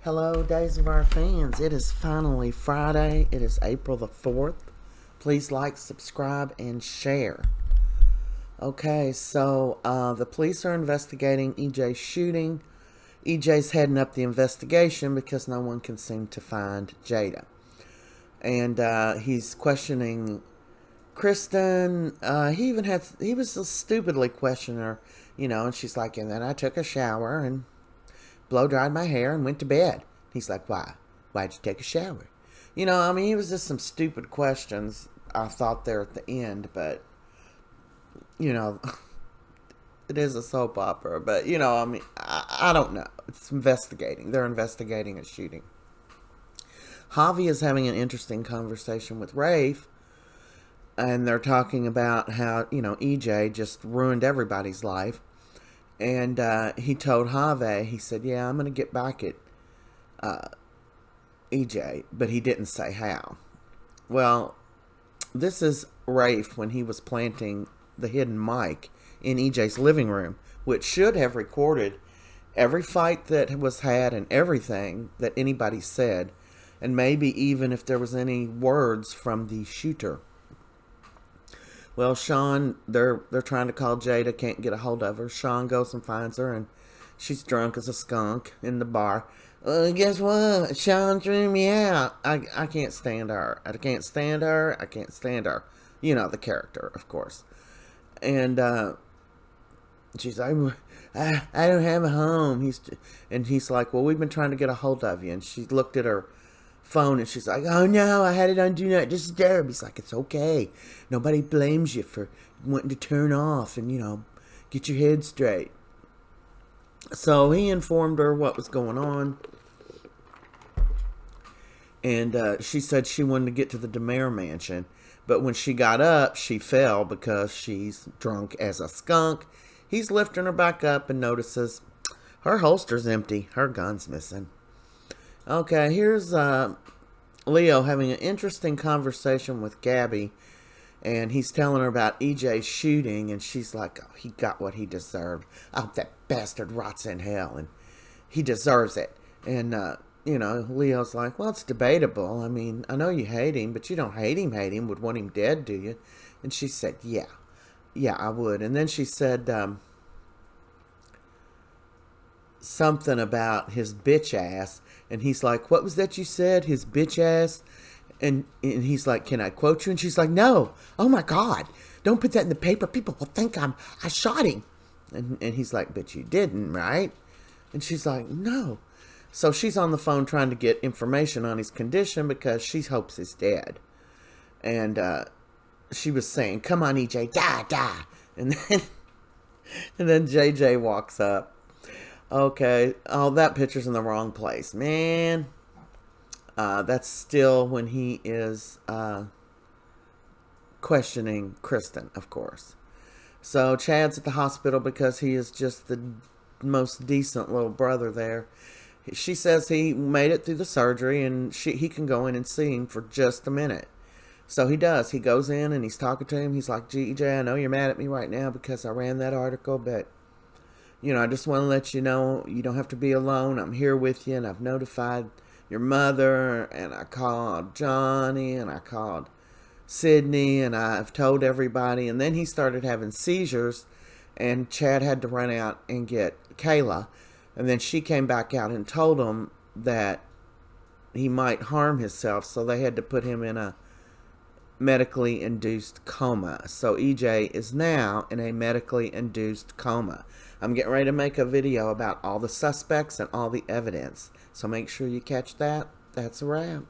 Hello, Days of Our Fans. It is finally Friday. It is April the 4th. Please like, subscribe, and share. Okay, so the police are investigating EJ's shooting. EJ's heading up the investigation because no one can seem to find Jada. And he's questioning Kristen. He was a stupidly questioning her, and she's like, and then I took a shower and blow dried my hair and went to bed. He's like, why? Why'd you take a shower? It was just some stupid questions I thought there at the end, but, you know, it is a soap opera, but, I don't know. It's investigating. They're investigating a shooting. Javi is having an interesting conversation with Rafe, and they're talking about how, EJ just ruined everybody's life. And he told Javi, he said, yeah, I'm going to get back at EJ, but he didn't say how. Well, this is Rafe when he was planting the hidden mic in EJ's living room, which should have recorded every fight that was had and everything that anybody said, and maybe even if there was any words from the shooter. Well, Sean, they're trying to call Jada, can't get a hold of her. Sean goes and finds her, and she's drunk as a skunk in the bar. Guess what? Sean threw me out. I can't stand her. I can't stand her. I can't stand her. You know, the character, of course. And she's like, I don't have a home. He's like, well, we've been trying to get a hold of you. And she looked at her phone and she's like, oh no, I had it on do not disturb. He's like, it's okay, nobody blames you for wanting to turn off and get your head straight. So he informed her what was going on, and she said she wanted to get to the DeMare mansion, but when she got up she fell because she's drunk as a skunk. He's lifting her back up and notices her holster's empty, her gun's missing. Okay, here's Leo having an interesting conversation with Gabby, and he's telling her about EJ's shooting, and she's like, oh, he got what he deserved. Oh, that bastard rots in hell, and he deserves it. And, Leo's like, well, it's debatable. I mean, I know you hate him, but you don't hate him, would want him dead, do you? And she said, yeah, I would. And then she said, something about his bitch ass, and he's like, what was that you said, his bitch ass? And he's like, can I quote you? And she's like, no, oh my god, don't put that in the paper, people will think I shot him. And he's like, but you didn't, right? And she's like, no. So she's on the phone trying to get information on his condition because she hopes he's dead. And she was saying, come on EJ, die. And then JJ walks up. Okay. Oh, that picture's in the wrong place. Man. That's still when he is questioning Kristen, of course. So Chad's at the hospital because he is just the most decent little brother there. She says he made it through the surgery and he can go in and see him for just a minute. So he does. He goes in and he's talking to him. He's like, EJ, I know you're mad at me right now because I ran that article, but I just want to let you know you don't have to be alone. I'm here with you, and I've notified your mother, and I called Johnny, and I called Sydney, and I've told everybody. And then he started having seizures, and Chad had to run out and get Kayla. And then she came back out and told him that he might harm himself, so they had to put him in a medically induced coma. So EJ is now in a medically induced coma. I'm getting ready to make a video about all the suspects and all the evidence. So make sure you catch that. That's a wrap.